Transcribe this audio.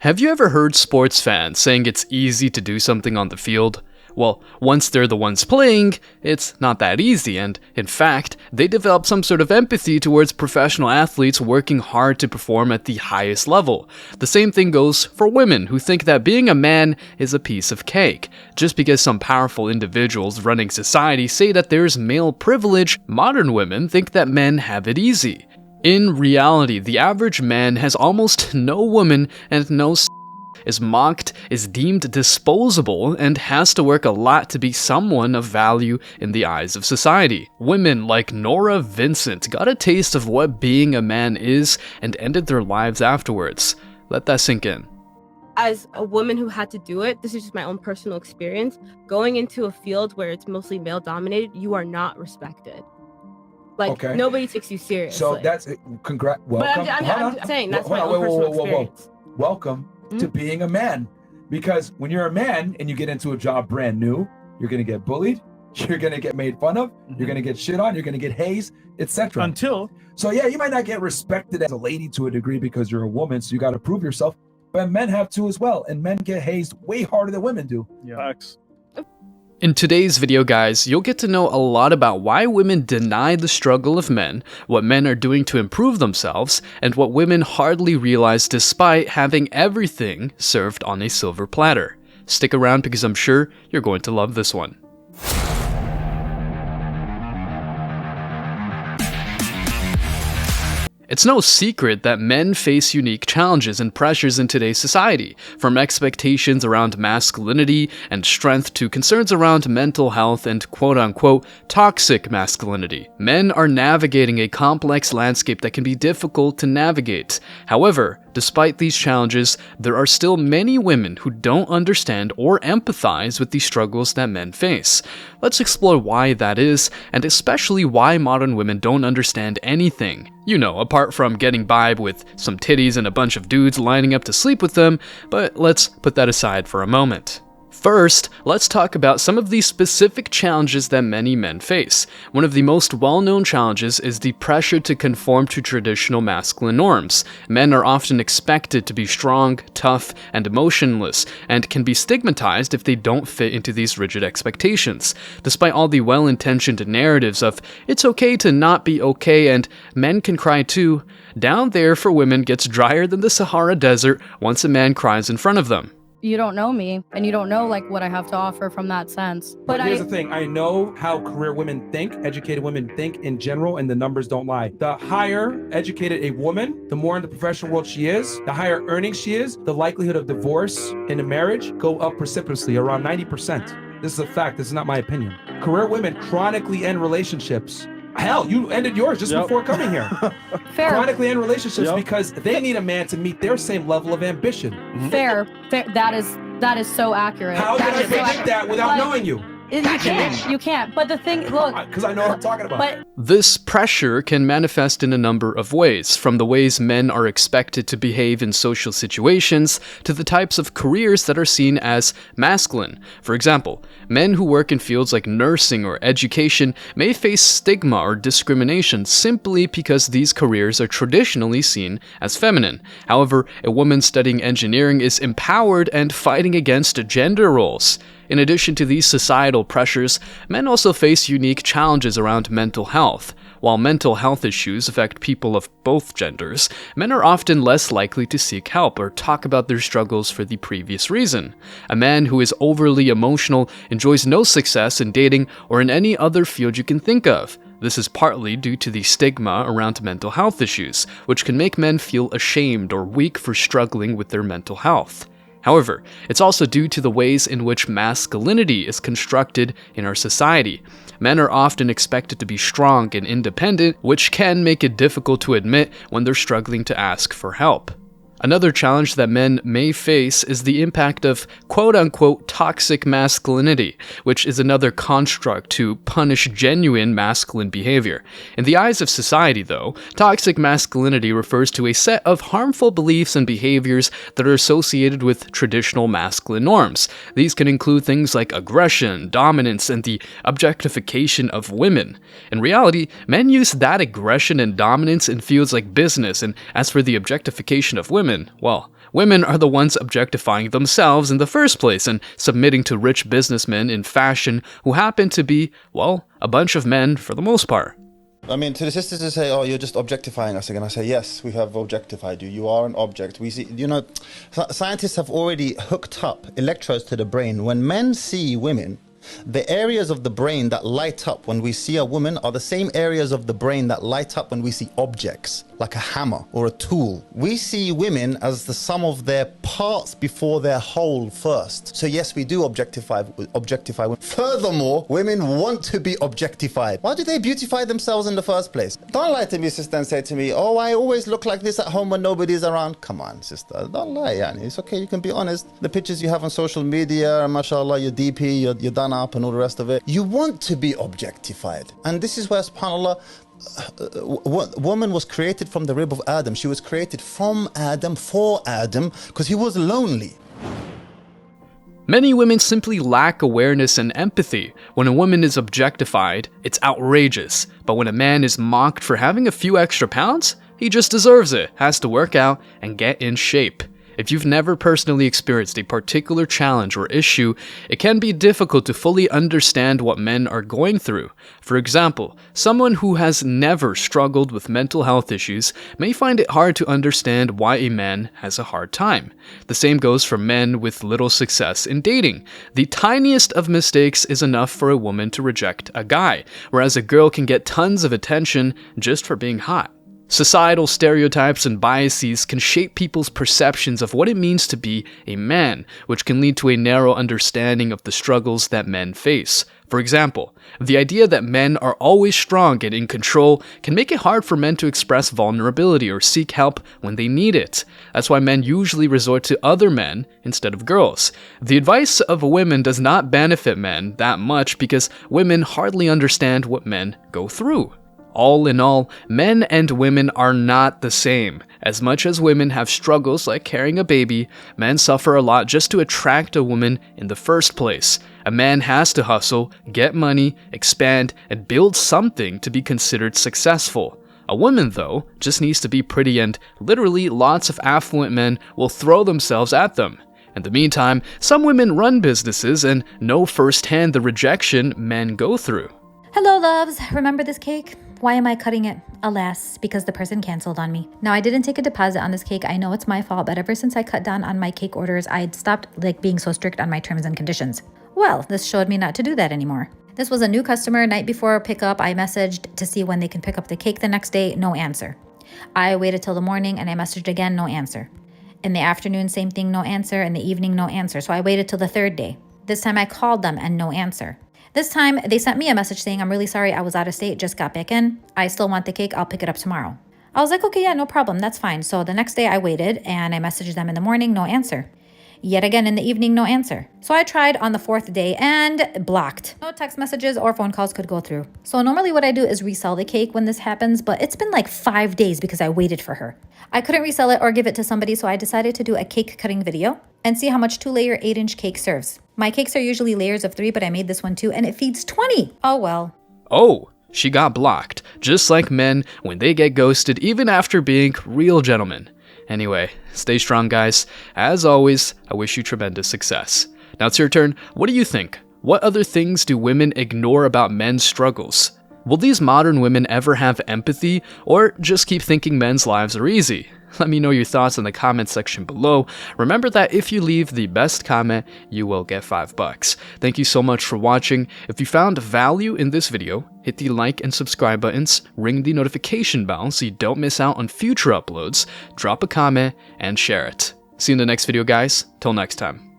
Have you ever heard sports fans saying it's easy to do something on the field? Well, once they're the ones playing, it's not that easy, and in fact, they develop some sort of empathy towards professional athletes working hard to perform at the highest level. The same thing goes for women who think that being a man is a piece of cake. Just because some powerful individuals running society say that there's male privilege, modern women think that men have it easy. In reality, the average man has almost no woman and no is mocked, is deemed disposable, and has to work a lot to be someone of value in the eyes of society. Women like Nora Vincent got a taste of what being a man is and ended their lives afterwards. Let that sink in. As a woman who had to do it, this is just my own personal experience, going into a field where it's mostly male dominated, you are not respected. Nobody takes you seriously. So that's it. Welcome. But I'm saying that's my own personal experience. Welcome to being a man. Because when you're a man and you get into a job brand new, you're going to get bullied, you're going to get made fun of, you're going to get shit on, you're going to get hazed, etc. So yeah, you might not get respected as a lady to a degree because you're a woman, so you got to prove yourself. But men have to as well, and men get hazed way harder than women do. Yeah. In today's video, guys, you'll get to know a lot about why women deny the struggle of men, what men are doing to improve themselves, and what women hardly realize despite having everything served on a silver platter. Stick around because I'm sure you're going to love this one. It's no secret that men face unique challenges and pressures in today's society, from expectations around masculinity and strength to concerns around mental health and quote-unquote toxic masculinity. Men are navigating a complex landscape that can be difficult to navigate. However, despite these challenges, there are still many women who don't understand or empathize with the struggles that men face. Let's explore why that is, and especially why modern women don't understand anything. You know, apart from getting by with some titties and a bunch of dudes lining up to sleep with them, but let's put that aside for a moment. First, let's talk about some of the specific challenges that many men face. One of the most well-known challenges is the pressure to conform to traditional masculine norms. Men are often expected to be strong, tough, and emotionless, and can be stigmatized if they don't fit into these rigid expectations. Despite all the well-intentioned narratives of, it's okay to not be okay and men can cry too, down there for women gets drier than the Sahara Desert once a man cries in front of them. You don't know me, and you don't know what I have to offer from that sense. But here's the thing, I know how career women think, educated women think in general, and the numbers don't lie. The higher educated a woman, the more in the professional world she is, the higher earning she is, the likelihood of divorce in a marriage go up precipitously, around 90%. This is a fact, this is not my opinion. Career women chronically end relationships. Hell, you ended yours just before coming here. Fair. Chronically end relationships because they need a man to meet their same level of ambition. Fair. That is so accurate. How did I predict that without knowing you? You can't. But the thing, look. Because I know what I'm talking about. This pressure can manifest in a number of ways, from the ways men are expected to behave in social situations to the types of careers that are seen as masculine. For example, men who work in fields like nursing or education may face stigma or discrimination simply because these careers are traditionally seen as feminine. However, a woman studying engineering is empowered and fighting against gender roles. In addition to these societal pressures, men also face unique challenges around mental health. While mental health issues affect people of both genders, men are often less likely to seek help or talk about their struggles for the previous reason. A man who is overly emotional enjoys no success in dating or in any other field you can think of. This is partly due to the stigma around mental health issues, which can make men feel ashamed or weak for struggling with their mental health. However, it's also due to the ways in which masculinity is constructed in our society. Men are often expected to be strong and independent, which can make it difficult to admit when they're struggling to ask for help. Another challenge that men may face is the impact of quote-unquote toxic masculinity, which is another construct to punish genuine masculine behavior. In the eyes of society, though, toxic masculinity refers to a set of harmful beliefs and behaviors that are associated with traditional masculine norms. These can include things like aggression, dominance, and the objectification of women. In reality, men use that aggression and dominance in fields like business, and as for the objectification of women, well, Women are the ones objectifying themselves in the first place and submitting to rich businessmen in fashion who happen to be, well, a bunch of men for the most part. I mean, to the sisters to say, oh, you're just objectifying us again. I say, yes, we have objectified you. You are an object. We see, you know, scientists have already hooked up electrodes to the brain. When men see women, the areas of the brain that light up when we see a woman are the same areas of the brain that light up when we see objects, like a hammer or a tool. We see women as the sum of their parts before their whole first. So yes, we do objectify women. Furthermore, women want to be objectified. Why do they beautify themselves in the first place? Don't lie to me, sister, and say to me, oh, I always look like this at home when nobody's around. Come on, sister, don't lie, yani. It's okay, you can be honest. The pictures you have on social media, mashallah, your DP, your done up and all the rest of it. You want to be objectified. And this is where, subhanAllah, woman was created from the rib of Adam. She was created from Adam, for Adam, because he was lonely. Many women simply lack awareness and empathy. When a woman is objectified, it's outrageous. But when a man is mocked for having a few extra pounds, he just deserves it, has to work out and get in shape. If you've never personally experienced a particular challenge or issue, it can be difficult to fully understand what men are going through. For example, someone who has never struggled with mental health issues may find it hard to understand why a man has a hard time. The same goes for men with little success in dating. The tiniest of mistakes is enough for a woman to reject a guy, whereas a girl can get tons of attention just for being hot. Societal stereotypes and biases can shape people's perceptions of what it means to be a man, which can lead to a narrow understanding of the struggles that men face. For example, the idea that men are always strong and in control can make it hard for men to express vulnerability or seek help when they need it. That's why men usually resort to other men instead of girls. The advice of women does not benefit men that much because women hardly understand what men go through. All in all, men and women are not the same. As much as women have struggles like carrying a baby, men suffer a lot just to attract a woman in the first place. A man has to hustle, get money, expand, and build something to be considered successful. A woman, though, just needs to be pretty, and literally lots of affluent men will throw themselves at them. In the meantime, some women run businesses and know firsthand the rejection men go through. Hello, loves. Remember this cake? Why am I cutting it? Alas, because the person canceled on me. Now, I didn't take a deposit on this cake. I know it's my fault, but ever since I cut down on my cake orders, I'd stopped being so strict on my terms and conditions. Well, this showed me not to do that anymore. This was a new customer. Night before pickup, I messaged to see when they can pick up the cake the next day. No answer. I waited till the morning and I messaged again. No answer. In the afternoon, same thing. No answer. In the evening, no answer. So I waited till the third day. This time I called them and no answer. This time, they sent me a message saying, I'm really sorry, I was out of state, just got back in. I still want the cake, I'll pick it up tomorrow. I was like, okay, yeah, no problem, that's fine. So the next day I waited and I messaged them in the morning, no answer. Yet again in the evening, no answer. So I tried on the fourth day and blocked. No text messages or phone calls could go through. So normally what I do is resell the cake when this happens, but it's been like 5 days because I waited for her. I couldn't resell it or give it to somebody, so I decided to do a cake cutting video and see how much 2-layer 8-inch cake serves. My cakes are usually layers of 3, but I made this one too, and it feeds 20. Oh well. Oh, she got blocked, just like men when they get ghosted even after being real gentlemen. Anyway, stay strong, guys. As always, I wish you tremendous success. Now it's your turn. What do you think? What other things do women ignore about men's struggles? Will these modern women ever have empathy, or just keep thinking men's lives are easy? Let me know your thoughts in the comment section below. Remember that if you leave the best comment, you will get $5. Thank you so much for watching. If you found value in this video, hit the like and subscribe buttons, ring the notification bell so you don't miss out on future uploads, drop a comment, and share it. See you in the next video, guys. Till next time.